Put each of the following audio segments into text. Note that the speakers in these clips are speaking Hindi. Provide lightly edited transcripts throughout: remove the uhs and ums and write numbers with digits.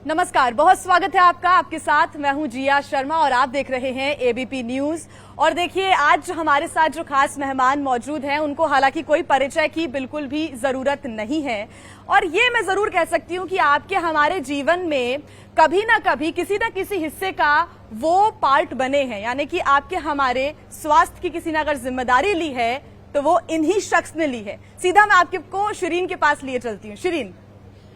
नमस्कार, बहुत स्वागत है आपका। आपके साथ मैं हूं जिया शर्मा और आप देख रहे हैं एबीपी न्यूज। और देखिए, आज हमारे साथ जो खास मेहमान मौजूद हैं उनको हालांकि कोई परिचय की बिल्कुल भी जरूरत नहीं है। और ये मैं जरूर कह सकती हूं कि आपके हमारे जीवन में कभी ना कभी किसी न किसी हिस्से का वो पार्ट बने हैं, यानी कि आपके हमारे स्वास्थ्य की किसी ने अगर जिम्मेदारी ली है तो वो इन्हीं शख्स ने ली है। सीधा मैं आपको शिरीन के पास लिए चलती हूँ। शिरीन,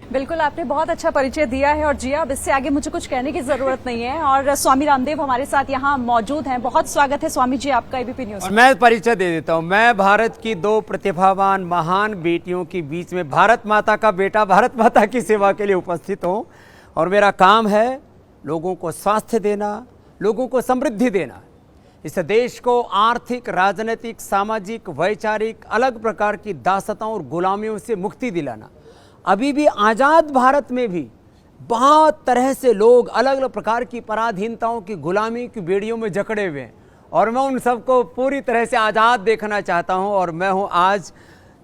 बिल्कुल, आपने बहुत अच्छा परिचय दिया है और जिया, अब इससे आगे मुझे कुछ कहने की जरूरत नहीं है। और स्वामी रामदेव हमारे साथ यहाँ मौजूद हैं। बहुत स्वागत है स्वामी जी आपका एबीपी न्यूज। और मैं परिचय दे देता हूँ। मैं भारत की दो प्रतिभावान महान बेटियों के बीच में भारत माता का बेटा भारत माता की सेवा के लिए उपस्थित हूँ। और मेरा काम है लोगों को स्वास्थ्य देना, लोगों को समृद्धि देना, इस देश को आर्थिक, राजनीतिक, सामाजिक, वैचारिक अलग प्रकार की दासताओं और गुलामियों से मुक्ति दिलाना। अभी भी आज़ाद भारत में भी बहुत तरह से लोग अलग अलग प्रकार की पराधीनताओं की गुलामी की बेड़ियों में जकड़े हुए हैं और मैं उन सबको पूरी तरह से आज़ाद देखना चाहता हूं। और मैं हूं आज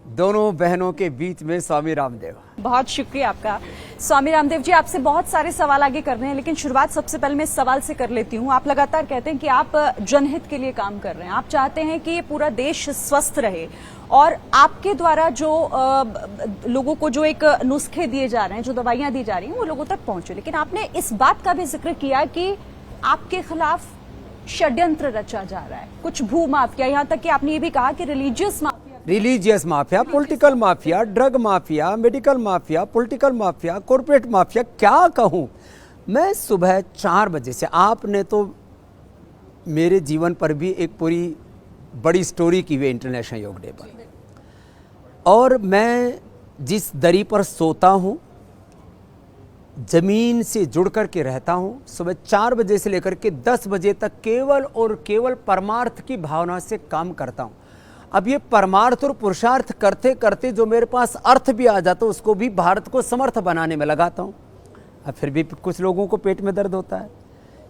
दोनों बहनों के बीच में स्वामी रामदेव। बहुत शुक्रिया आपका स्वामी रामदेव जी। आपसे बहुत सारे सवाल आगे करने हैं, लेकिन शुरुआत सबसे पहले मैं इस सवाल से कर लेती हूँ। आप लगातार कहते हैं कि आप जनहित के लिए काम कर रहे हैं, आप चाहते हैं कि ये पूरा देश स्वस्थ रहे और आपके द्वारा जो लोगों को जो एक नुस्खे दिए जा रहे हैं, जो दवाइयां दी जा रही हैं, वो लोगों तक पहुंचे। लेकिन आपने इस बात का भी जिक्र किया कि आपके खिलाफ षड्यंत्र रचा जा रहा है, कुछ भू माफिया, यहाँ तक कि आपने ये भी कहा कि religious mafia, political mafia, drug mafia, medical mafia, political mafia, corporate mafia, क्या कहूं। मैं सुबह 4 बजे से, आपने तो मेरे जीवन पर भी एक पूरी बड़ी स्टोरी की हुई इंटरनेशनल योग डे पर, और मैं जिस दरी पर सोता हूं, जमीन से जुड़ कर के रहता हूं, सुबह 4 बजे से लेकर के 10 बजे तक केवल और केवल परमार्थ की भावना से काम करता हूं। अब ये परमार्थ और पुरुषार्थ करते करते जो मेरे पास अर्थ भी आ जाता है, उसको भी भारत को समर्थ बनाने में लगाता हूँ। अब फिर भी कुछ लोगों को पेट में दर्द होता है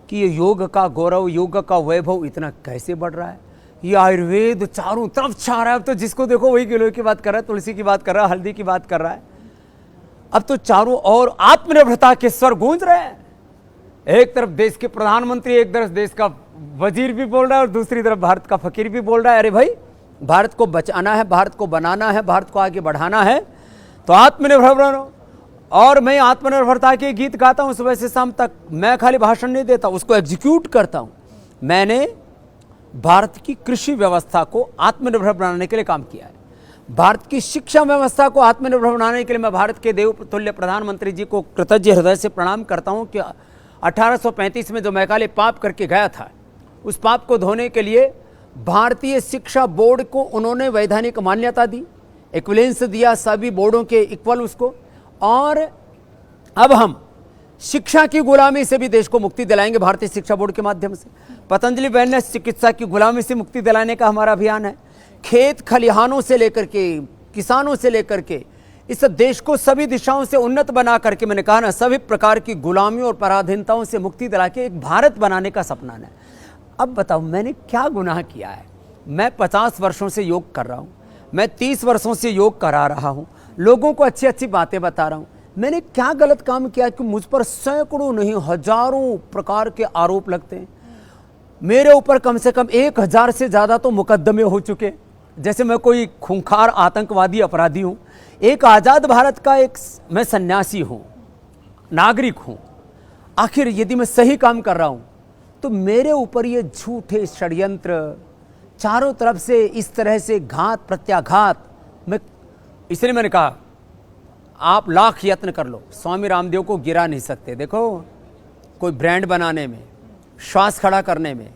कि ये योग का गौरव, योग का वैभव इतना कैसे बढ़ रहा है। ये आयुर्वेद चारों तरफ छा रहा है। अब तो जिसको देखो वही गिलोय की बात कर रहा है, तुलसी की बात कर रहा है, हल्दी की बात कर रहा है। अब तो चारों ओर आत्मनिर्भरता के स्वर गूंज रहे हैं। एक तरफ देश के प्रधानमंत्री, एक तरफ देश का वजीर भी बोल रहा है और दूसरी तरफ भारत का फकीर भी बोल रहा है, अरे भाई भारत को बचाना है, भारत को बनाना है, भारत को आगे बढ़ाना है तो आत्मनिर्भर बनो। और मैं आत्मनिर्भरता के गीत गाता हूं सुबह से शाम तक। मैं खाली भाषण नहीं देता, उसको एग्जीक्यूट करता हूं। मैंने भारत की कृषि व्यवस्था को आत्मनिर्भर बनाने के लिए काम किया है। भारत की शिक्षा व्यवस्था को आत्मनिर्भर बनाने के लिए मैं भारत के देवतुल्य प्रधानमंत्री जी को कृतज्ञ हृदय से प्रणाम करता हूं कि 1835 में जो मैकाले पाप करके गया था, उस पाप को धोने के लिए भारतीय शिक्षा बोर्ड को उन्होंने वैधानिक मान्यता दी, इक्विवेलेंस दिया, सभी बोर्डों के इक्वल उसको। और अब हम शिक्षा की गुलामी से भी देश को मुक्ति दिलाएंगे भारतीय शिक्षा बोर्ड के माध्यम से। पतंजलि वेलनेस चिकित्सा की गुलामी से मुक्ति दिलाने का हमारा अभियान है। खेत खलिहानों से लेकर के, किसानों से लेकर के इस देश को सभी दिशाओं से उन्नत बना करके, मैंने कहा ना, सभी प्रकार की गुलामी और पराधीनताओं से मुक्ति दिला के एक भारत बनाने का सपना है। अब बताओ मैंने क्या गुनाह किया है। मैं 50 वर्षों से योग कर रहा हूँ, मैं 30 वर्षों से योग करा रहा हूँ, लोगों को अच्छी अच्छी बातें बता रहा हूँ। मैंने क्या गलत काम किया कि मुझ पर सैकड़ों नहीं हजारों प्रकार के आरोप लगते हैं। मेरे ऊपर कम से कम 1000 से ज़्यादा तो मुकदमे हो चुके, जैसे मैं कोई खूंखार आतंकवादी अपराधी हूँ। एक आज़ाद भारत का एक मैं सन्यासी हूँ, नागरिक हूँ। आखिर यदि मैं सही काम कर रहा हूँ तो मेरे ऊपर ये झूठे षड्यंत्र, चारों तरफ से इस तरह से घात प्रत्याघात, इसलिए मैंने कहा आप लाख यत्न कर लो, स्वामी रामदेव को गिरा नहीं सकते। देखो, कोई ब्रांड बनाने में, श्वास खड़ा करने में,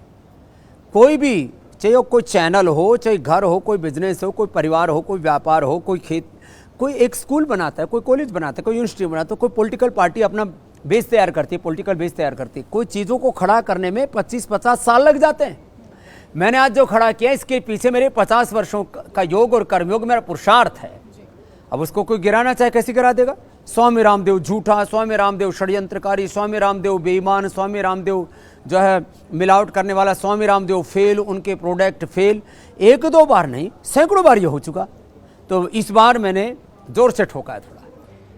कोई भी, चाहे कोई चैनल हो, चाहे घर हो, कोई बिजनेस हो, कोई परिवार हो, कोई व्यापार हो, कोई खेत, कोई एक स्कूल बनाता है, कोई कॉलेज बनाता है, कोई यूनिवर्सिटी बनाता है, कोई पॉलिटिकल पार्टी अपना बेस तैयार करती है, पॉलिटिकल बेस तैयार करती है। कोई चीज़ों को खड़ा करने में 25-50 साल लग जाते हैं। मैंने आज जो खड़ा किया इसके पीछे मेरे 50 वर्षों का योग और कर्मयोग मेरा पुरुषार्थ है। अब उसको कोई गिराना चाहे कैसे गिरा देगा। स्वामी रामदेव झूठा, स्वामी रामदेव षड्यंत्रकारी, स्वामी रामदेव बेईमान, स्वामी रामदेव जो है मिलावट करने वाला, स्वामी रामदेव फेल, उनके प्रोडक्ट फेल। 1-2 बार नहीं, सैकड़ों बार ये हो चुका। तो इस बार मैंने जोर से ठोका है थोड़ा।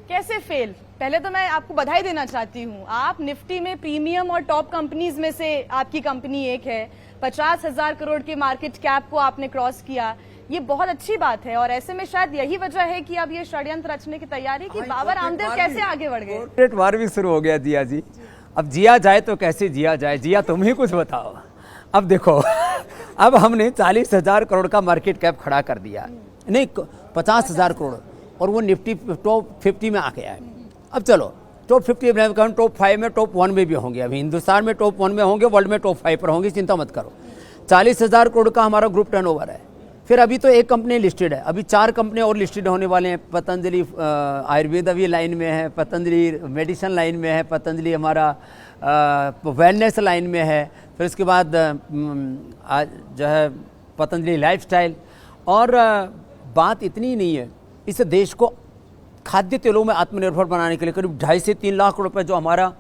कैसे फेल? पहले तो मैं आपको बधाई देना चाहती हूँ। आप निफ्टी में प्रीमियम और टॉप कंपनीज में से आपकी कंपनी एक है। 50,000 करोड़ के मार्केट कैप को आपने क्रॉस किया, ये बहुत अच्छी बात है। और ऐसे में शायद यही वजह है कि अब ये षड्यंत्र रचने की तैयारी कि बाबा रामदेव कैसे आगे बढ़ गए। कॉर्पोरेट वार भी शुरू हो गया जिया जी। अब जिया जाए तो कैसे जिया जाए, जिया तुम ही कुछ बताओ। अब देखो अब हमने 40,000 करोड़ का मार्केट कैप खड़ा कर दिया, नहीं 50,000 करोड़, और वो निफ्टी टॉप 50 में आ गया है। अब चलो टॉप 50 में, टॉप 5 में, टॉप 1 में भी होंगे। अभी हिंदुस्तान में टॉप 1 में होंगे, वर्ल्ड में टॉप 5 पर होंगे, चिंता मत करो। 40,000 करोड़ का हमारा ग्रुप टर्नओवर है। फिर अभी तो एक कंपनी लिस्टेड है, अभी 4 कंपनी और लिस्टेड होने वाले हैं। पतंजलि आयुर्वेद अभी लाइन में है, पतंजलि मेडिसिन लाइन में है, पतंजलि हमारा वेलनेस लाइन में है, फिर उसके बाद जो है पतंजलि लाइफस्टाइल। और बात इतनी नहीं है, इस देश को खाद्य तेलों में आत्मनिर्भर बनाने के लिए करीब 2.5 से 3 लाख रुपए जो हमारा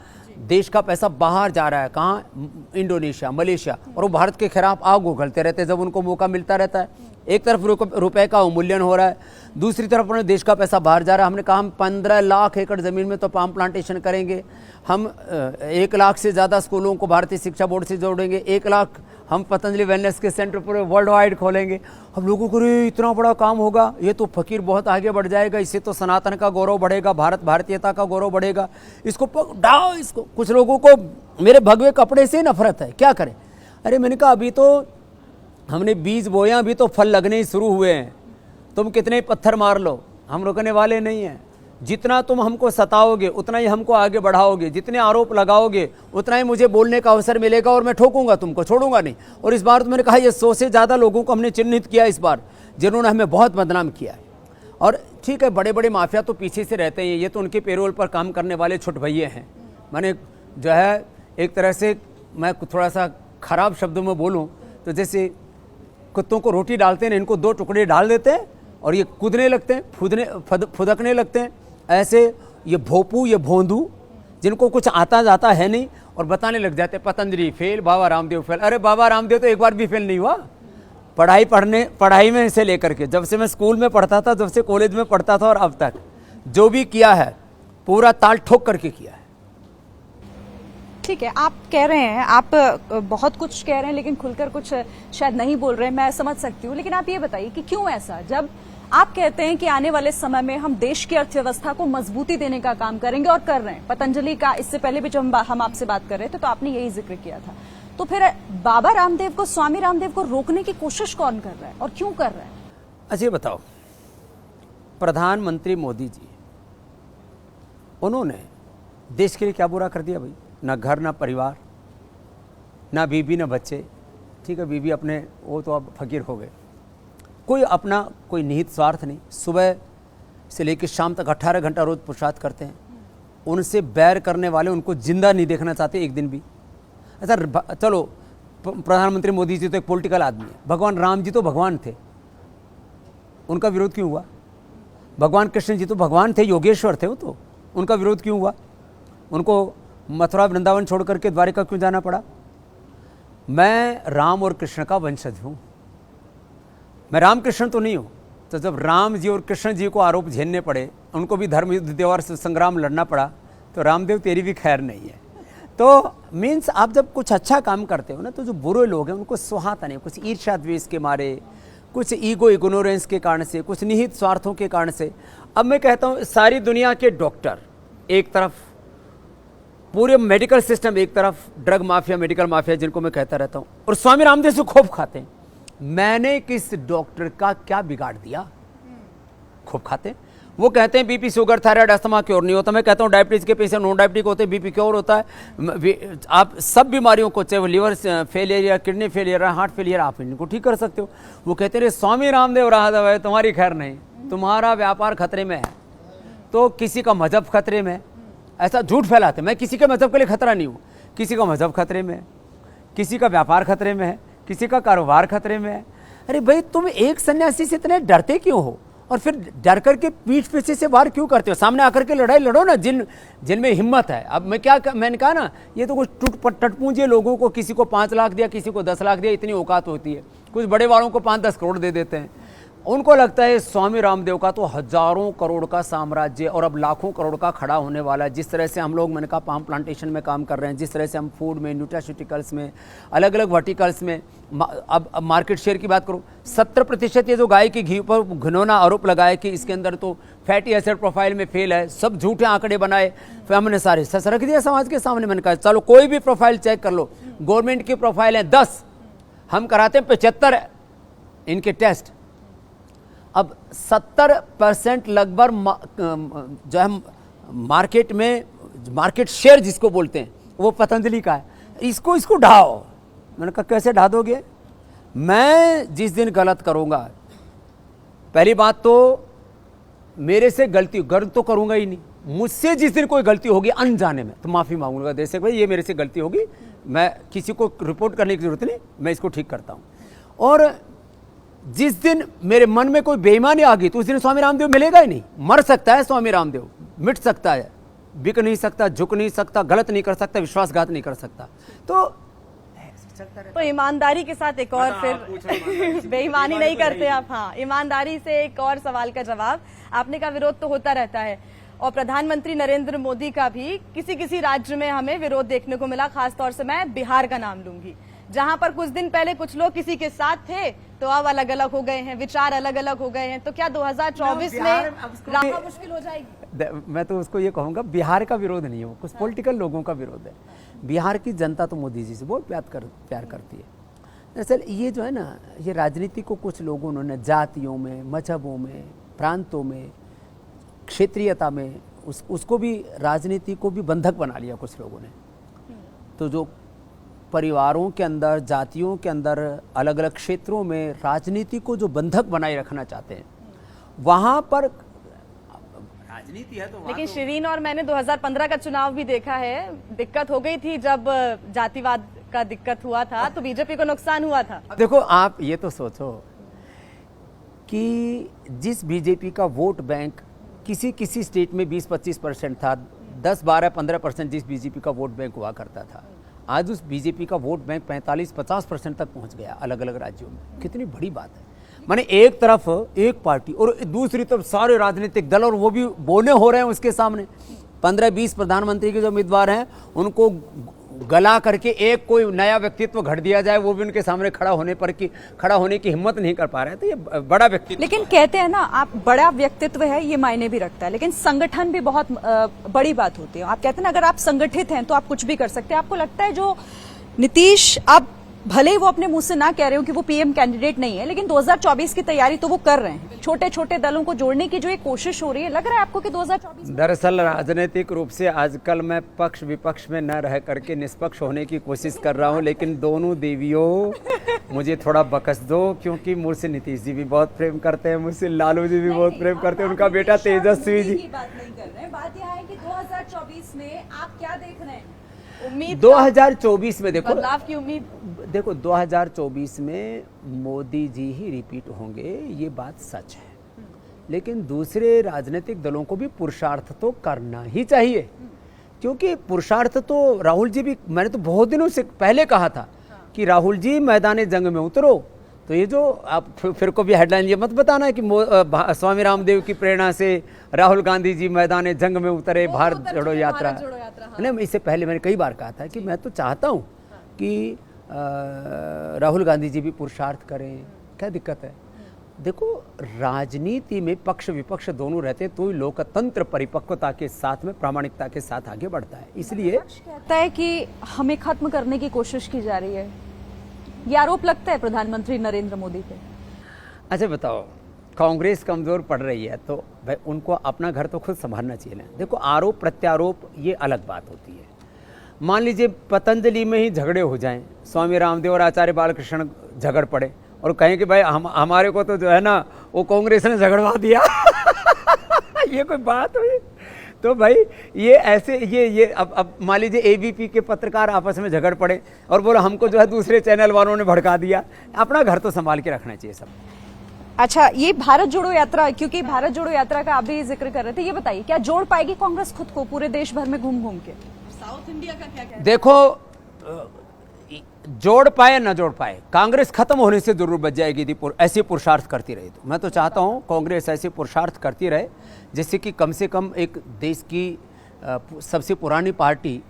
देश का पैसा बाहर जा रहा है, कहाँ, इंडोनेशिया, मलेशिया, और वो भारत के खिलाफ आग उगलते रहते हैं जब उनको मौका मिलता रहता है। एक तरफ रुपए का अवमूल्यन हो रहा है, दूसरी तरफ अपने देश का पैसा बाहर जा रहा है। हमने कहा हम 15 लाख एकड़ ज़मीन में तो पाम प्लांटेशन करेंगे, हम 1 लाख से ज़्यादा स्कूलों को भारतीय शिक्षा बोर्ड से जोड़ेंगे, 1 लाख हम पतंजलि वेलनेस के सेंटर पूरे वर्ल्ड वाइड खोलेंगे। हम लोगों को इतना बड़ा काम होगा, ये तो फकीर बहुत आगे बढ़ जाएगा, इससे तो सनातन का गौरव बढ़ेगा, भारतीयता का गौरव बढ़ेगा, इसको डाओ इसको। कुछ लोगों को मेरे भगवे कपड़े से नफरत है, क्या करें। अरे मैंने कहा अभी तो हमने बीज बोया, अभी तो फल लगने ही शुरू हुए हैं। तुम कितने पत्थर मार लो, हम रुकने वाले नहीं हैं। जितना तुम हमको सताओगे उतना ही हमको आगे बढ़ाओगे, जितने आरोप लगाओगे उतना ही मुझे बोलने का अवसर मिलेगा, और मैं ठोकूंगा तुमको, छोड़ूंगा नहीं। और इस बार तो मैंने कहा ये 100 से ज़्यादा लोगों को हमने चिन्हित किया इस बार, जिन्होंने हमें बहुत बदनाम किया है। और ठीक है, बड़े बड़े माफिया तो पीछे से रहते हैं, ये तो उनके पेरोल पर काम करने वाले छुट भैये हैं। मैंने जो है एक तरह से मैं थोड़ा सा खराब शब्दों में बोलूँ तो जैसे कुत्तों को रोटी डालते हैं, इनको 2 टुकड़े डाल देते हैं और ये कूदने लगते हैं, फुदकने लगते हैं। ऐसे ये भोपू, ये भोंदू, जिनको कुछ आता जाता है नहीं, और बताने लग जाते पतंजलि फेल, बाबा रामदेव फेल। अरे बाबा रामदेव तो एक बार भी फेल नहीं हुआ पढ़ाई में से लेकर के, जब से मैं स्कूल में पढ़ता था, जब से कॉलेज में पढ़ता था, और अब तक जो भी किया है पूरा ताल ठोक करके किया है। ठीक है, आप कह रहे हैं, आप बहुत कुछ कह रहे हैं लेकिन खुलकर कुछ शायद नहीं बोल रहे हैं, मैं समझ सकती हूँ। लेकिन आप ये बताइए कि क्यों ऐसा, जब आप कहते हैं कि आने वाले समय में हम देश की अर्थव्यवस्था को मजबूती देने का काम करेंगे और कर रहे हैं। पतंजलि का इससे पहले भी जब हम आपसे बात कर रहे थे तो आपने यही जिक्र किया था। तो फिर बाबा रामदेव को, स्वामी रामदेव को रोकने की कोशिश कौन कर रहा है और क्यों कर रहा है? अच्छा ये बताओ, प्रधानमंत्री मोदी जी, उन्होंने देश के लिए क्या बुरा कर दिया भाई? ना घर, ना परिवार, ना बीबी, ना बच्चे। ठीक है, बीबी अपने, वो तो अब फकीर हो गए। कोई अपना कोई निहित स्वार्थ नहीं। सुबह से लेकर शाम तक 18 घंटा रोज पुरुषार्थ करते हैं। उनसे बैर करने वाले उनको जिंदा नहीं देखना चाहते एक दिन भी। अच्छा चलो, प्रधानमंत्री मोदी जी तो एक पॉलिटिकल आदमी है, भगवान राम जी तो भगवान थे, उनका विरोध क्यों हुआ? भगवान कृष्ण जी तो भगवान थे, योगेश्वर थे वो तो, उनका विरोध क्यों हुआ? उनको मथुरा वृंदावन छोड़ करके द्वारिका क्यों जाना पड़ा? मैं राम और कृष्ण का वंशज हूँ, मैं रामकृष्ण तो नहीं हूँ। तो जब राम जी और कृष्ण जी को आरोप झेलने पड़े, उनको भी धर्म युद्ध देवर से संग्राम लड़ना पड़ा, तो रामदेव तेरी भी खैर नहीं है। तो मीन्स आप जब कुछ अच्छा काम करते हो ना, तो जो बुरे लोग हैं उनको सुहाता नहीं, कुछ ईर्ष्या द्वेष के मारे, कुछ ईगो इग्नोरेंस के कारण से, कुछ निहित स्वार्थों के कारण से। अब मैं कहता हूँ सारी दुनिया के डॉक्टर एक तरफ, पूरे मेडिकल सिस्टम एक तरफ, ड्रग माफिया, मेडिकल माफिया जिनको मैं कहता रहता हूँ, और स्वामी रामदेव से खूब खाते हैं। मैंने किस डॉक्टर का क्या बिगाड़ दिया? खूब खाते हैं। वो कहते हैं BP, sugar, thyroid, asthma cure नहीं होता। मैं कहता हूँ डायबिटीज के पेशेंट नॉन डायबिटिक होते हैं, बीपी क्योर होता है। आप सब बीमारियों को, चाहे वो लिवर फेलियर या किडनी फेलियर या हार्ट फेलियर, आप इनको ठीक कर सकते हो। वो कहते हैं स्वामी रामदेव रहा दवा है, तुम्हारी खैर नहीं, तुम्हारा व्यापार खतरे में है, तो किसी का मजहब खतरे में है, ऐसा झूठ फैलाते। मैं किसी के मजहब के लिए खतरा नहीं हूँ, किसी का मजहब खतरे में है, किसी का व्यापार खतरे में है, किसी का कारोबार खतरे में है। अरे भाई, तुम एक सन्यासी से इतने डरते क्यों हो? और फिर डर करके पीठ पीछे से वार क्यों करते हो? सामने आकर के लड़ाई लड़ो ना, जिनमें हिम्मत है। अब मैंने कहा ना, ये तो कुछ टटपूंजे लोगों को, किसी को 5 लाख दिया, किसी को 10 लाख दिया, इतनी औकात होती है। कुछ बड़े वालों को 5-10 करोड़ दे देते हैं, उनको लगता है स्वामी रामदेव का तो हजारों करोड़ का साम्राज्य और अब लाखों करोड़ का खड़ा होने वाला है। जिस तरह से हम लोग, मैंने कहा, पाम प्लांटेशन में काम कर रहे हैं, जिस तरह से हम फूड में, न्यूट्रास्यूटिकल्स में, अलग अलग वर्टिकल्स में, अब मार्केट शेयर की बात करूं, 70% ये जो गाय की घी पर घिनौना आरोप लगाए कि इसके अंदर तो फैटी एसिड प्रोफाइल में फेल है, सब झूठे आंकड़े बनाए, फिर हमने सारे सच रख दिया समाज के सामने। मैंने कहा चलो कोई भी प्रोफाइल चेक कर लो, गवर्नमेंट की प्रोफाइल है 10, हम कराते हैं 75 इनके टेस्ट। अब 70% लगभग जो है मार्केट में, मार्केट शेयर जिसको बोलते हैं, वो पतंजलि का है। इसको ढाओ। मैंने कहा कैसे ढा दोगे? मैं जिस दिन गलत करूंगा, पहली बात तो मेरे से गलती तो करूंगा ही नहीं, मुझसे जिस दिन कोई गलती होगी अनजाने में तो माफी मांगूंगा देश से, भाई ये मेरे से गलती होगी, मैं किसी को रिपोर्ट करने की जरूरत नहीं, मैं इसको ठीक करता हूं। और जिस दिन मेरे मन में कोई बेईमानी आ गई तो उस दिन स्वामी रामदेव मिलेगा ही नहीं। मर सकता है स्वामी रामदेव, मिट सकता है, बिक नहीं सकता, झुक नहीं सकता, गलत नहीं कर सकता, विश्वासघात नहीं कर सकता। तो ईमानदारी के साथ एक और, फिर बेईमानी नहीं करते आप। हाँ, ईमानदारी से एक और सवाल का जवाब। आपने कहा विरोध तो होता रहता है, और प्रधानमंत्री नरेंद्र मोदी का भी किसी किसी राज्य में हमें विरोध देखने को मिला। खासतौर से मैं बिहार का नाम लूंगी, जहां पर कुछ दिन पहले कुछ लोग किसी के साथ थे तो अब अलग अलग हो गए हैं, विचार अलग अलग हो गए हैं। तो क्या 2024 में राह मुश्किल हो जाएगी? मैं तो उसको ये कहूंगा, बिहार का विरोध नहीं है, वो कुछ पॉलिटिकल लोगों का विरोध है। बिहार की जनता तो मोदी जी से बहुत प्यार करती है। दरअसल ये जो है ना, ये राजनीति को कुछ लोगों ने जातियों में, मजहबों में, प्रांतों में, क्षेत्रीयता में, उसको भी, राजनीति को भी बंधक बना लिया कुछ लोगों ने। तो जो परिवारों के अंदर, जातियों के अंदर, अलग अलग क्षेत्रों में राजनीति को जो बंधक बनाए रखना चाहते हैं, वहां पर राजनीति है। तो लेकिन शिरीन और मैंने 2015 का चुनाव भी देखा है, दिक्कत हो गई थी जब जातिवाद का दिक्कत हुआ था, तो बीजेपी को नुकसान हुआ था। देखो आप ये तो सोचो कि जिस बीजेपी का वोट बैंक किसी स्टेट में 20-25% था, 10, 12, 15% जिस बीजेपी का वोट बैंक हुआ करता था, आज उस बीजेपी का वोट बैंक 45-50% तक पहुंच गया अलग अलग राज्यों में। कितनी बड़ी बात है। माने एक तरफ एक पार्टी और दूसरी तरफ सारे राजनीतिक दल, और वो भी बोने हो रहे हैं उसके सामने। 15-20 प्रधानमंत्री के जो उम्मीदवार हैं उनको गला करके एक कोई नया व्यक्तित्व घड़ दिया जाए, वो भी उनके सामने खड़ा होने की हिम्मत नहीं कर पा रहे हैं। तो ये बड़ा व्यक्तित्व, लेकिन कहते हैं ना, आप बड़ा व्यक्तित्व है ये मायने भी रखता है, लेकिन संगठन भी बहुत बड़ी बात होती है। आप कहते हैं ना, अगर आप संगठित हैं तो आप कुछ भी कर सकते हैं। आपको लगता है जो नीतीश, आप भले ही वो अपने मुंह से ना कह रहे हो कि वो पीएम कैंडिडेट नहीं है, लेकिन 2024 की तैयारी तो वो कर रहे हैं। छोटे छोटे दलों को जोड़ने की जो एक कोशिश हो रही है, लग रहा है आपको कि 2024? दरअसल राजनीतिक रूप से आजकल मैं पक्ष विपक्ष में न रह करके निष्पक्ष होने की कोशिश कर रहा हूं, लेकिन दोनों देवियों मुझे थोड़ा बकस दो, क्योंकि मुझसे नीतीश जी भी बहुत प्रेम करते हैं, मुझसे लालू जी भी बहुत प्रेम करते हैं, उनका बेटा तेजस्वी जी। बात नहीं कर रहे हैं, बात यह है कि 2024 में आप क्या देख रहे हैं? उम्मीद 2024 में बदलाव की उम्मीद। देखो 2024 में मोदी जी ही रिपीट होंगे, ये बात सच है, लेकिन दूसरे राजनीतिक दलों को भी पुरुषार्थ तो करना ही चाहिए, क्योंकि पुरुषार्थ तो राहुल जी भी, मैंने तो बहुत दिनों से पहले कहा था कि राहुल जी मैदान जंग में उतरो। तो ये जो आप फिर को भी हेडलाइन ये मत बताना कि स्वामी रामदेव की प्रेरणा से राहुल गांधी जी मैदान जंग में उतरे, भारत जोड़ो यात्रा। नहीं, इससे पहले मैंने कई बार कहा था कि मैं तो चाहता हूँ कि राहुल गांधी जी भी पुरुषार्थ करें, क्या दिक्कत है? देखो राजनीति में पक्ष विपक्ष दोनों रहते तो ही लोकतंत्र परिपक्वता के साथ में, प्रामाणिकता के साथ आगे बढ़ता है। इसलिए कहता है कि हमें खत्म करने की कोशिश की जा रही है, ये आरोप लगता है प्रधानमंत्री नरेंद्र मोदी पे। अच्छा बताओ, कांग्रेस कमजोर पड़ रही है तो भाई उनको अपना घर तो खुद संभालना चाहिए ना। देखो आरोप प्रत्यारोप ये अलग बात होती है। मान लीजिए पतंजलि में ही झगड़े हो जाएं, स्वामी रामदेव और आचार्य बालकृष्ण झगड़ पड़े और कहें कि भाई हमारे को तो जो है ना वो कांग्रेस ने झगड़वा दिया ये कोई बात हुई? तो भाई ये ऐसे ये अब मान लीजिए एबीपी के पत्रकार आपस में झगड़ पड़े और बोलो हमको जो है दूसरे चैनल वालों ने भड़का दिया। अपना घर तो संभाल के रखना चाहिए सब। अच्छा, ये भारत जोड़ो यात्रा, क्योंकि भारत जोड़ो यात्रा का आप भी जिक्र कर रहे थे, ये बताइए क्या जोड़ पाएगी कांग्रेस खुद को पूरे देश भर में घूम घूम के? साउथ इंडिया का क्या कहना है? देखो जोड़ पाए न जोड़ पाए, कांग्रेस खत्म होने से जरूर बच जाएगी यदि ऐसे पुरुषार्थ करती रही तो। मैं तो चाहता हूं कांग्रेस ऐसे पुरुषार्थ करती रहे जिससे कि कम से कम एक देश की सबसे पुरानी पार्टी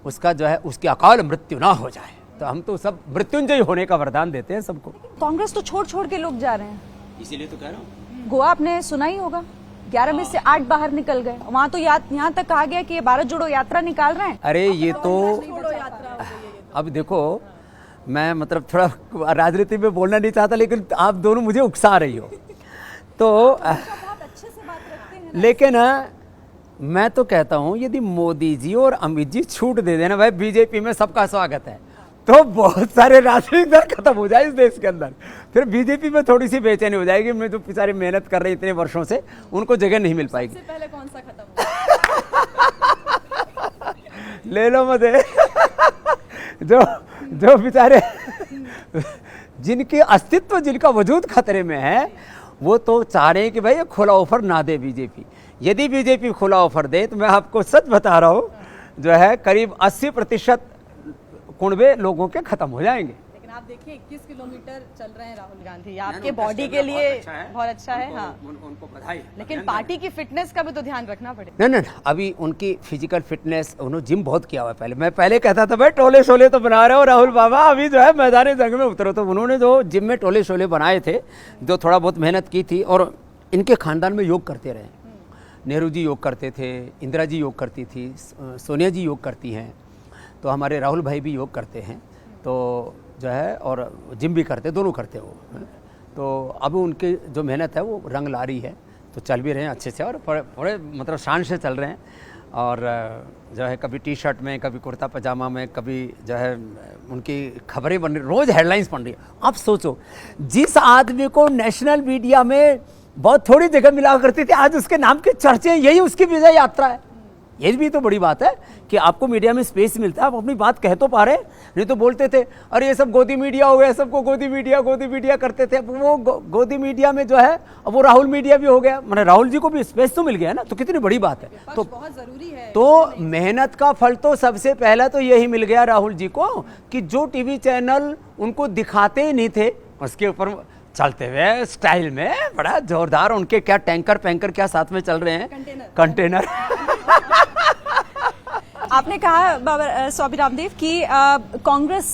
उसका जो है उसकी अकाल मृत्यु ना हो जाए। तो हम तो सब मृत्युंजय होने का वरदान देते हैं सबको। कांग्रेस तो छोड़ छोड़ के लोग जा रहे हैं, इसीलिए तो कह रहा हूँ। गोवा आपने सुना ही होगा, 11 में से 8 बाहर निकल गए। वहां तो यहाँ तक कहा गया कि ये भारत जोड़ो यात्रा निकाल रहे हैं। अरे ये तो अब देखो, मैं मतलब थोड़ा राजनीति में बोलना नहीं चाहता, लेकिन आप दोनों मुझे उकसा रही हो तो बहुत अच्छे से बात रखते हैं। लेकिन मैं तो कहता हूं यदि मोदी जी और अमित जी छूट दे देना भाई बीजेपी में सबका स्वागत है, तो बहुत सारे राजनीतिक दल खत्म हो जाए इस देश के अंदर। फिर बीजेपी में थोड़ी सी बेचैनी हो जाएगी। मैं जो बेचारे मेहनत कर रहे इतने वर्षों से, उनको जगह नहीं मिल पाएगी। सबसे पहले कौन सा खत्म होगा? ले लो मुझे जो बेचारे जिनके अस्तित्व, जिनका वजूद खतरे में है, वो तो चाह रहे हैं कि भाई ये खुला ऑफर ना दे बीजेपी। यदि बीजेपी खुला ऑफर दे तो मैं आपको सच बता रहा हूं, जो है करीब 80% कुनबे लोगों के खत्म हो जाएंगे। लेकिन आप देखिए 21 किलोमीटर चल रहे हैं राहुल गांधी, आपके बॉडी के लिए बहुत अच्छा है। हाँ, उनको बधाई। लेकिन पार्टी की फिटनेस का भी तो ध्यान रखना पड़ेगा। नहीं, अभी उनकी फिजिकल फिटनेस, उन्होंने जिम बहुत किया हुआ है पहले। मैं पहले कहता था भाई टोले शोले तो बना रहे हो राहुल बाबा, अभी जो है मैदानी जंग में उतरो। तो उन्होंने जो जिम में टोले शोले बनाए थे, जो थोड़ा बहुत मेहनत की थी, और इनके खानदान में योग करते रहे। नेहरू जी योग करते थे, इंदिरा जी योग करती थी, सोनिया जी योग करती हैं, तो हमारे राहुल भाई भी योग करते हैं, तो जो है और जिम भी करते, दोनों करते वो। तो अब उनकी जो मेहनत है वो रंग ला रही है, तो चल भी रहे हैं अच्छे से, और बड़े मतलब शान से चल रहे हैं। और जो है कभी टी शर्ट में, कभी कुर्ता पजामा में, कभी जो है उनकी खबरें बन रही, रोज़ हेडलाइंस बन रही है। आप सोचो, जिस आदमी को नेशनल मीडिया में बहुत थोड़ी जगह मिला करती थी, आज उसके नाम के चर्चे, यही उसकी विजय यात्रा है। ये भी तो बड़ी बात है कि आपको मीडिया में स्पेस मिलता है, आप अपनी बात कह तो पा रहे। नहीं तो बोलते थे अरे ये सब गोदी मीडिया हो गया, सबको गोदी मीडिया करते थे। वो गोदी मीडिया में जो है अब वो राहुल मीडिया भी हो गया, मैंने राहुल जी को भी स्पेस तो मिल गया ना, तो कितनी बड़ी बात है। तो बहुत जरूरी है। तो मेहनत का फल तो सबसे पहला तो यही मिल गया राहुल जी को, कि जो टीवी चैनल उनको दिखाते ही नहीं थे, उसके ऊपर चलते हुए स्टाइल में बड़ा जोरदार, उनके क्या टैंकर क्या साथ में चल रहे हैं, कंटेनर। आपने कहा स्वामी रामदेव कि कांग्रेस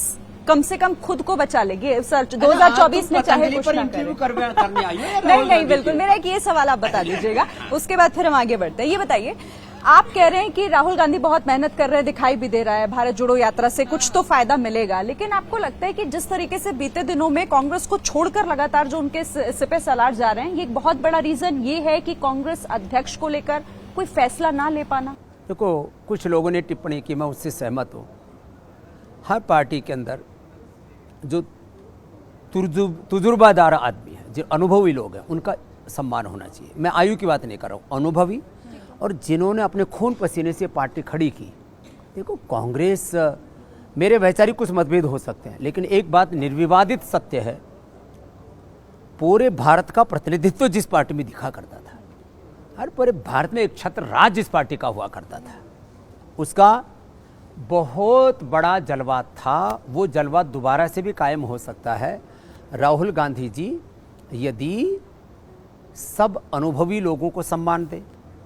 कम से कम खुद को बचा लेगी 2024 में, चाहे कुछ ना करे। नहीं, बिल्कुल। मेरा एक ये सवाल आप बता दीजिएगा, उसके बाद फिर हम आगे बढ़ते हैं। ये बताइए, आप कह रहे हैं कि राहुल गांधी बहुत मेहनत कर रहे हैं, दिखाई भी दे रहा है, भारत जोड़ो यात्रा से कुछ तो फायदा मिलेगा, लेकिन आपको लगता है कि जिस तरीके से बीते दिनों में कांग्रेस को छोड़कर लगातार जो उनके सिपे सलार जा रहे हैं, ये एक बहुत बड़ा रीजन ये है कि कांग्रेस अध्यक्ष को लेकर कोई फैसला ना ले पाना? देखो, कुछ लोगों ने टिप्पणी की, मैं उससे सहमत हूँ। हर पार्टी के अंदर जो तजुर्बादार आदमी है, जो अनुभवी लोग हैं, उनका सम्मान होना चाहिए। मैं आयु की बात नहीं कर रहा हूँ, अनुभवी, और जिन्होंने अपने खून पसीने से पार्टी खड़ी की। देखो, कांग्रेस, मेरे वैचारिक कुछ मतभेद हो सकते हैं, लेकिन एक बात निर्विवादित सत्य है, पूरे भारत का प्रतिनिधित्व जिस पार्टी में दिखा करता था, हर पूरे भारत में एक छत्र राज जिस पार्टी का हुआ करता था, उसका बहुत बड़ा जलवा था। वो जलवा दोबारा से भी कायम हो सकता है। राहुल गांधी जी यदि सब अनुभवी लोगों को सम्मान दे,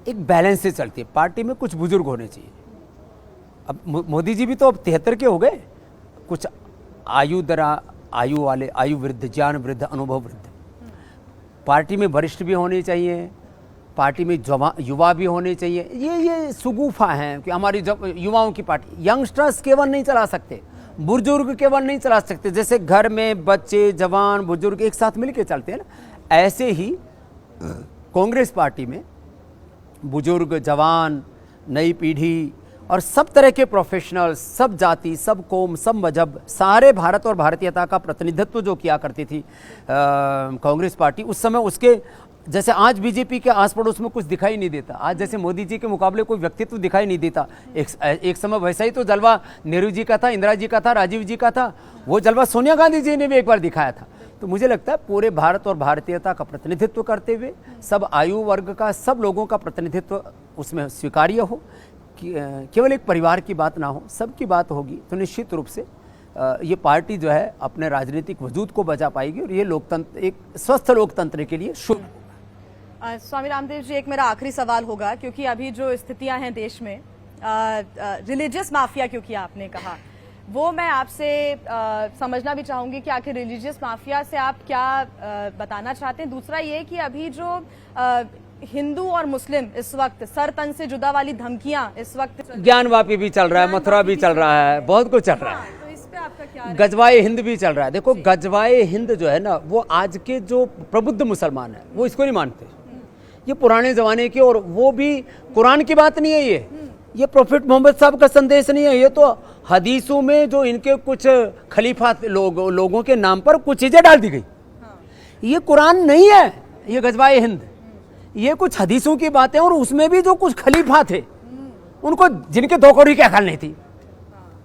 एक बैलेंस से चलती है पार्टी में, कुछ बुजुर्ग होने चाहिए। अब मोदी जी भी तो अब 73 के हो गए, कुछ आयु वाले, आयु वृद्ध, ज्ञान वृद्ध, अनुभव वृद्ध। पार्टी में वरिष्ठ भी होने चाहिए, पार्टी में युवा भी होने चाहिए। ये सुगुफा हैं कि हमारी युवाओं की पार्टी, यंगस्टर्स केवल नहीं चला सकते, बुजुर्ग केवल नहीं चला सकते। जैसे घर में बच्चे, जवान, बुजुर्ग एक साथ मिलकर चलते हैं ना, ऐसे ही कांग्रेस पार्टी में बुजुर्ग, जवान, नई पीढ़ी और सब तरह के प्रोफेशनल, सब जाति, सब कौम, सब मजहब, सारे भारत और भारतीयता का प्रतिनिधित्व जो किया करती थी कांग्रेस पार्टी, उस समय उसके जैसे आज बीजेपी के आस पड़ोस में कुछ दिखाई नहीं देता। आज जैसे मोदी जी के मुकाबले कोई व्यक्तित्व दिखाई नहीं देता। एक समय वैसा ही तो जलवा नेहरू जी का था, इंदिरा जी का था, राजीव जी का था। वो जलवा सोनिया गांधी जी ने भी एक बार दिखाया था। तो मुझे लगता है पूरे भारत और भारतीयता का प्रतिनिधित्व करते हुए, सब आयु वर्ग का, सब लोगों का प्रतिनिधित्व उसमें स्वीकार्य हो, केवल एक परिवार की बात ना हो, सबकी बात होगी, तो निश्चित रूप से ये पार्टी जो है अपने राजनीतिक वजूद को बचा पाएगी और ये लोकतंत्र, एक स्वस्थ लोकतंत्र के लिए शुभ। स्वामी रामदेव जी, एक मेरा आखिरी सवाल होगा, क्योंकि अभी जो स्थितियां हैं देश में, रिलीजियस माफिया क्योंकि आपने कहा, वो मैं आपसे समझना भी चाहूंगी कि आखिर रिलीजियस माफिया से आप क्या बताना चाहते हैं। दूसरा ये कि अभी जो हिंदू और मुस्लिम इस वक्त सर तन से जुदा वाली धमकियां इस वक्त, ज्ञानवापी भी चल रहा है, मथुरा भी चल रहा है, बहुत कुछ चल रहा है, तो इस पे आपका क्या? गजवाए हिंद भी चल रहा है। देखो, गजवाए हिंद जो है ना, वो आज के जो प्रबुद्ध मुसलमान है वो इसको नहीं मानते। ये पुराने जमाने की, और वो भी कुरान की बात नहीं है, ये प्रॉफिट मोहम्मद साहब का संदेश नहीं है, ये तो हदीसों में जो इनके कुछ खलीफा लोगों के नाम पर कुछ चीजें डाल दी गई। ये कुरान नहीं है, ये गजवाए हिंद, ये कुछ हदीसों की बातें, और उसमें भी जो कुछ खलीफा थे उनको, जिनके दो कौड़ी की अकल नहीं थी,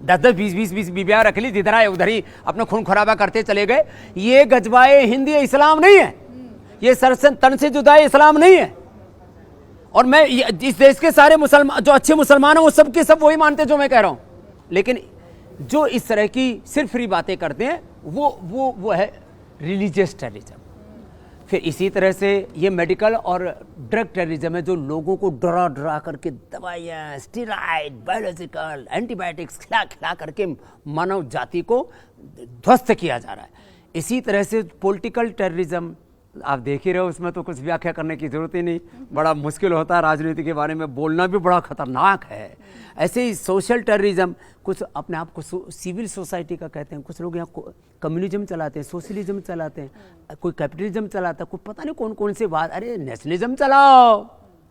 10-10, 20-20 बीबियां रख ली, जिधर आए उधर ही अपना खून खराबा करते चले गए। ये गजवाए हिंद, ये इस्लाम नहीं है, ये सर से तन से जुदा इस्लाम नहीं है। और मैं इस देश के सारे मुसलमान, जो अच्छे मुसलमान हैं, वो सब के सब वही मानते जो मैं कह रहा हूं। लेकिन जो इस तरह की सिर्फ फ्री बातें करते हैं, वो है रिलीजियस टेररिज्म। फिर इसी तरह से ये मेडिकल और ड्रग टेररिज्म है, जो लोगों को डरा डरा करके दवाइयाँ, स्टेरॉइड, बायोलॉजिकल, एंटीबायोटिक्स खिला करके मानव जाति को ध्वस्त किया जा रहा है। इसी तरह से पॉलिटिकल टेररिज्म आप देख ही रहे हो, उसमें तो कुछ व्याख्या करने की जरूरत ही नहीं, बड़ा मुश्किल होता है, राजनीति के बारे में बोलना भी बड़ा खतरनाक है। ऐसे ही सोशल टेररिज्म, कुछ अपने आप को सिविल सोसाइटी का कहते हैं, कुछ लोग यहाँ कम्युनिज्म चलाते हैं, सोशलिज्म चलाते हैं, कोई कैपिटलिज्म चलाता है, कोई पता नहीं कौन कौन से बात, अरे नेशनलिज्म चलाओ,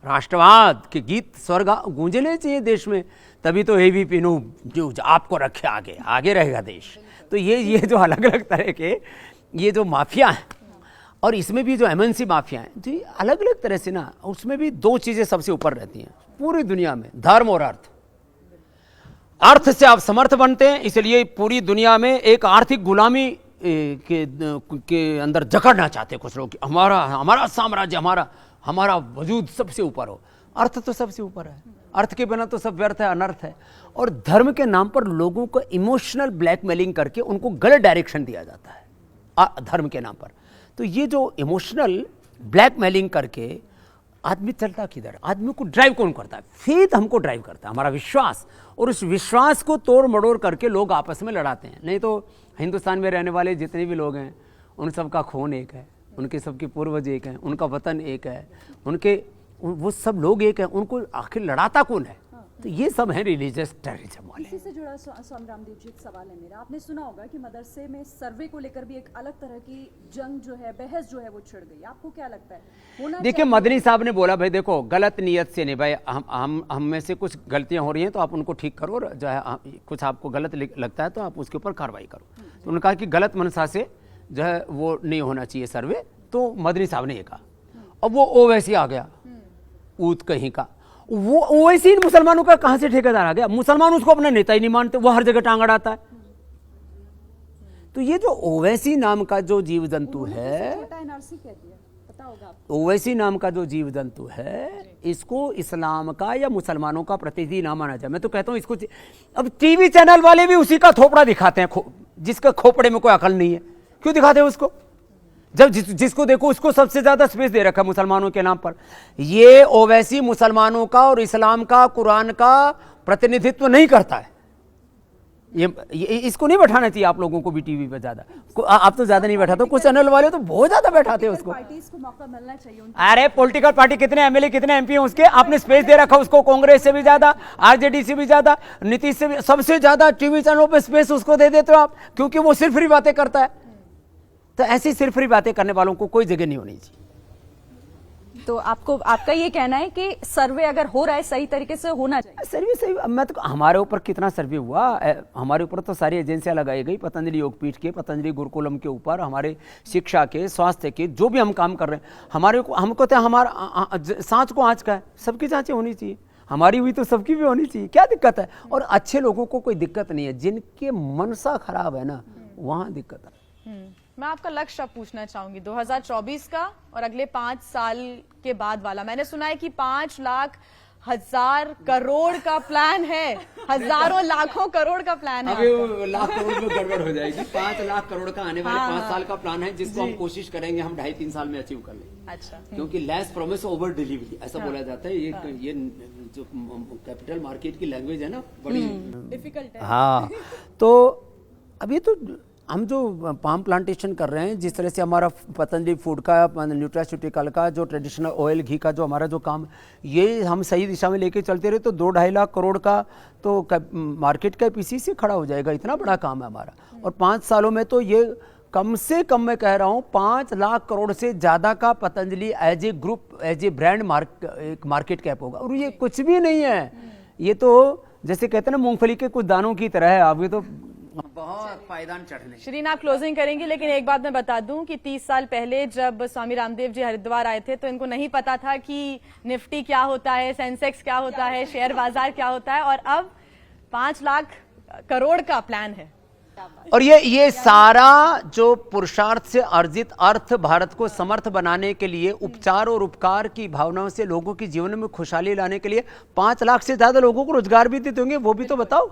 राष्ट्रवाद के गीत स्वर्ग गूंजने चाहिए देश में, तभी तो एबीपी न्यूज आपको रखे आगे रहेगा देश। तो ये जो अलग अलग तरह के ये जो माफिया हैं, और इसमें भी जो एमएनसी माफिया हैं, जो अलग अलग तरह से ना, उसमें भी दो चीजें सबसे ऊपर रहती हैं पूरी दुनिया में, धर्म और अर्थ। अर्थ से आप समर्थ बनते हैं, इसलिए पूरी दुनिया में एक आर्थिक गुलामी के अंदर जकड़ना चाहते हैं कुछ लोग, हमारा साम्राज्य, हमारा वजूद सबसे ऊपर हो। अर्थ तो सबसे ऊपर है, अर्थ के बिना तो सब व्यर्थ है, अनर्थ है। और धर्म के नाम पर लोगों को इमोशनल ब्लैकमेलिंग करके उनको गलत डायरेक्शन दिया जाता है धर्म के नाम पर। तो ये जो इमोशनल ब्लैकमेलिंग करके आदमी चलता किधर, आदमी को ड्राइव कौन करता है? फेथ हमको ड्राइव करता है, हमारा विश्वास, और उस विश्वास को तोड़ मड़ोड़ करके लोग आपस में लड़ाते हैं। नहीं तो हिंदुस्तान में रहने वाले जितने भी लोग हैं, उन सब का खून एक है, उनके सबके पूर्वज एक हैं, उनका वतन एक है, वो सब लोग एक हैं, उनको आखिर लड़ाता कौन है? तो ये सब है रिलीजियस टेररिज्म वाले। इसी से जुड़ा स्वामी रामदेव जी एक सवाल है मेरा। आपने सुना होगा कि मदरसे में सर्वे को लेकर भी एक अलग तरह की जंग जो है, बहस जो है वो छिड़ गई। आपको क्या लगता है? देखिए, मदनी साहब ने बोला, भाई देखो, गलत नियत से नहीं, भाई हम में से कुछ गलतियां हो रही हैं तो आप उनको ठीक करो, और जो है कुछ आपको गलत लगता है तो आप उसके ऊपर कार्रवाई करो। तो उन्होंने कहा कि गलत मनसा से जो है वो नहीं होना चाहिए सर्वे। तो मदनी साहब ने ये कहा, अब वो ओवैसी आ गया, ऊत कहीं का, वो ओवैसी इन मुसलमानों का कहां से ठेकेदार आ गया? मुसलमान उसको अपना नेता ही नहीं मानते, वो हर जगह टांग अड़ाता है। तो ये जो ओवैसी नाम का जो जीव जंतु है, ओवैसी नाम का जो जीव जंतु है, इसको इस्लाम का या मुसलमानों का प्रतिनिधि ना माना जाए। मैं तो कहता हूं इसको, अब टीवी चैनल वाले भी उसी का थोपड़ा दिखाते हैं, जिसके खोपड़े में कोई अकल नहीं है, क्यों दिखाते हैं उसको? जब जिसको देखो उसको सबसे ज्यादा स्पेस दे रखा है मुसलमानों के नाम पर। ये ओवैसी मुसलमानों का और इस्लाम का, कुरान का प्रतिनिधित्व नहीं करता है। ये इसको नहीं बैठाना चाहिए आप लोगों को भी टीवी पे ज्यादा। आप तो ज्यादा नहीं बैठाते, कुछ चैनल वाले तो बहुत ज्यादा बैठाते हैं उसको। को मौका मिलना चाहिए। अरे पॉलिटिकल पार्टी कितने एमएलए, कितने एमपी हैं उसके, आपने स्पेस दे रखा उसको। कांग्रेस से भी ज्यादा, आरजेडी से भी ज्यादा, नीतीश से भी, सबसे ज्यादा टीवी चैनलों पर स्पेस उसको दे देते हो आप, क्योंकि वो सिर्फ फ्री बातें करता है। तो ऐसी सिर्फ फ्री बातें करने वालों को कोई जगह नहीं होनी चाहिए। तो आपका ये कहना है कि सर्वे अगर हो रहा है सही तरीके से होना चाहिए? सर्वे सही, मैं तो, हमारे ऊपर कितना सर्वे हुआ, हमारे ऊपर तो सारी एजेंसियां लगाई गई, पतंजलि योगपीठ के, पतंजलि गुरुकुलम के ऊपर, हमारे शिक्षा के, स्वास्थ्य के, जो भी हम काम कर रहे हैं, हमको तो हमारा सांच को आँच का है, सबकी जांचें होनी चाहिए। हमारी हुई तो सबकी भी होनी चाहिए, क्या दिक्कत है? और अच्छे लोगों को कोई दिक्कत नहीं है, जिनके मनसा खराब है ना, वहां दिक्कत है। मैं आपका लक्ष्य अब पूछना चाहूंगी 2024 का और अगले 5 साल के बाद वाला। मैंने सुना है कि 5 लाख 1000 करोड़ का प्लान है, हजारों लाखों करोड़ का प्लान है अभी आपका। वो लाख करोड़ में गड़बड़ हो जाएगी। 5 लाख करोड़ का आने वाले 5 साल का प्लान है, जिसको हम कोशिश करेंगे हम 2.5-3 साल में अचीव कर लें। अच्छा, क्योंकि लेस प्रॉमिस ओवर डिलीवरी ऐसा बोला जाता है। ये जो कैपिटल मार्केट की लैंग्वेज है ना, बड़ी डिफिकल्ट है। हाँ, तो अभी तो हम जो पाम प्लांटेशन कर रहे हैं, जिस तरह से हमारा पतंजलि फूड का, न्यूट्रास्यूटिकल का, जो ट्रेडिशनल ऑयल घी का जो हमारा जो काम, ये हम सही दिशा में लेके चलते रहे तो 2-2.5 लाख करोड़ का तो मार्केट कैप इसी से खड़ा हो जाएगा। इतना बड़ा काम है हमारा। और 5 सालों में तो ये कम से कम, मैं कह रहा हूँ 5 लाख करोड़ से ज़्यादा का Patanjali as a group, as a brand market cap होगा। और ये कुछ भी नहीं है, ये तो जैसे कहते हैं ना, मूंगफली के कुछ दानों की तरह है। अभी तो बहुत पायदान चढ़ने। श्रीन, आप क्लोजिंग करेंगे, लेकिन एक बात मैं बता दूं कि 30 साल पहले जब स्वामी रामदेव जी हरिद्वार आए थे तो इनको नहीं पता था कि निफ्टी क्या होता है, सेंसेक्स क्या होता है, शेयर बाजार क्या होता है, और अब 5 लाख करोड़ का प्लान है। और ये सारा जो पुरुषार्थ से अर्जित अर्थ भारत को समर्थ बनाने के लिए, उपचार और उपकार की भावनाओं से लोगों के जीवन में खुशहाली लाने के लिए 5 लाख से ज्यादा लोगों को रोजगार भी देते होंगे। वो भी तो बताओ।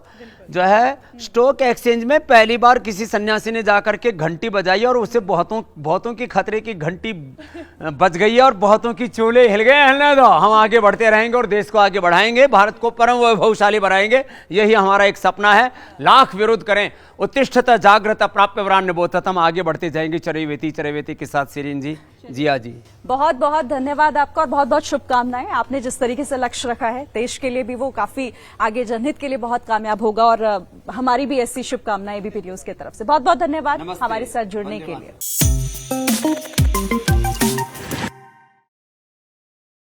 जो है स्टॉक एक्सचेंज में पहली बार किसी सन्यासी ने जाकर के घंटी बजाई और उससे बहुतों की खतरे की घंटी बज गई है और बहुतों की चूल्हे हिल गए। हिलने दो, हम आगे बढ़ते रहेंगे और देश को आगे बढ़ाएंगे, भारत को परम वैभवशाली बनाएंगे। यही हमारा एक सपना है। लाख विरोध करें, उत्तिष्ठता जागृत प्राप्य वरान निबोधत, हम आगे बढ़ते जाएंगे चरैवेति के साथ। शिरीन जी, जिया जी, बहुत बहुत धन्यवाद आपका और बहुत बहुत शुभकामनाएं। आपने जिस तरीके से लक्ष्य रखा है देश के लिए भी, वो काफी आगे जनहित के लिए बहुत कामयाब होगा, और हमारी भी ऐसी शुभकामनाएं एबीपी न्यूज की तरफ से। बहुत बहुत धन्यवाद हमारे साथ जुड़ने के लिए।